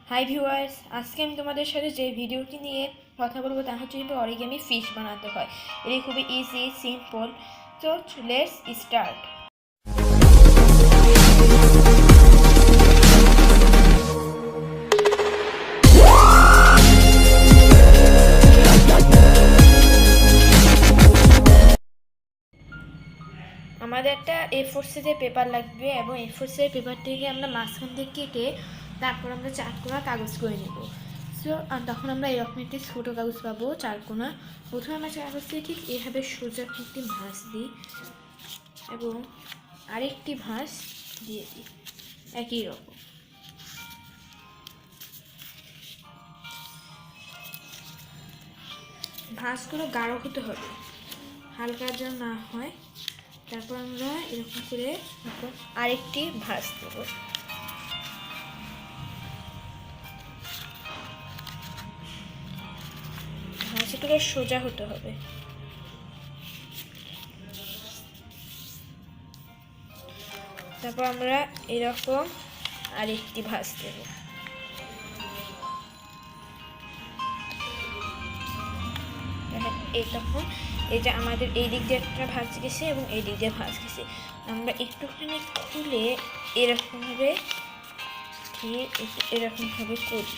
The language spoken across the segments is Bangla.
হাই ভিউয়ার্স, আজকে আমি তোমাদের সাথে যে ভিডিওটি নিয়ে কথা বলবো তা হচ্ছে কিন্তু অরিগামি ফিশ বানাতে হয়। এটি খুবই ইজি, সিম্পল। তো লেটস স্টার্ট। আমাদের একটা A4 সাইজের পেপার লাগবে এবং A4 সাইজের পেপারটিকে আমরা মাঝখান থেকে কেটে তারপর আমরা চারকোনা কাগজ করে নেব। সো তখন আমরা এরকম একটি ছোটো কাগজ পাবো, চারকোনা। প্রথমে আমরা কাগজটি ঠিক এভাবে সোজা একটি ভাঁজ দিই এবং আরেকটি ভাঁজ দিয়ে দিই একই রকম। ভাঁজগুলো গাঢ় হতে হবে, হালকা যেন না হয়। তারপর আমরা এরকম করে আরেকটি ভাঁজ দেবো। ভাঁজগুলো সোজা হতে হবে। তারপর আমরা এরকম আরেকটি ভাঁজ দেব। এই তখন এটা আমাদের এই দিক দিয়ে একটা ভাঁজ গেছে এবং এই দিক দিয়ে ভাঁজ গেছে। আমরা একটুখানি খুলে এরকমভাবে এরকমভাবে করি।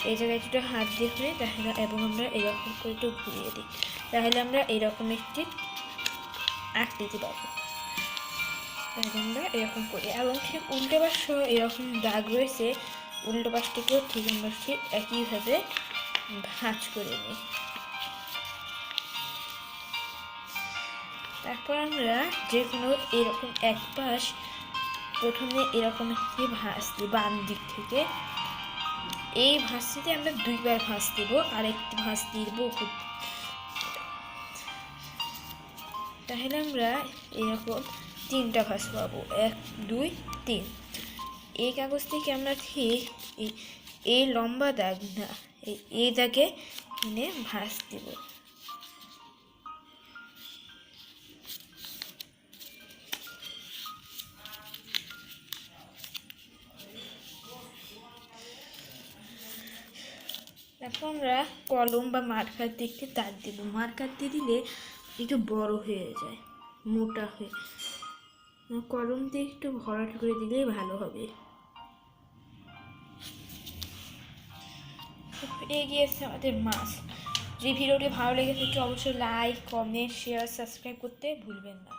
এই জায়গায় একটু হাত দিয়ে করে তাহলে এবং আমরা এরকম করে একটু ঘুরিয়ে দিই, তাহলে আমরা এরকম একটি আকৃতি পাবো। তাহলে আমরা এরকম করি এবং ঠিক উল্টো পাশে এরকম দাগ রয়েছে, উল্টো পাশটিকেও ঠিক আমরা ঠিক একইভাবে ভাঁজ করে নিই। তারপর আমরা যে কোনো এরকম এক পাশ প্রথমে এরকম একটি ভাঁজ দিই বাম দিক থেকে। এই ভাঁজটিতে আমরা দুইবার ভাঁজ দেব, আর একটি ভাঁজ দিব, তাহলে আমরা এরকম তিনটা ভাঁজ পাবো, 1 2 3। এই কাগজ থেকে আমরা ঠিক এই লম্বা দাগ না, এই দাগে এনে ভাঁজ দেব। তারপর আমরা কলম বা মার্কার দিয়ে একটি দাগ দেব। মার্কার দিয়ে দিলে একটু বড় হয়ে যায়, মোটা হয়ে। কলম দিয়ে একটু ভরাট করে দিলেই ভালো হবে। এগিয়েছে আমাদের মাছ। যে ভিডিওটি ভালো লেগে থাকে অবশ্যই লাইক, কমেন্ট, শেয়ার, সাবস্ক্রাইব করতে ভুলবেন না।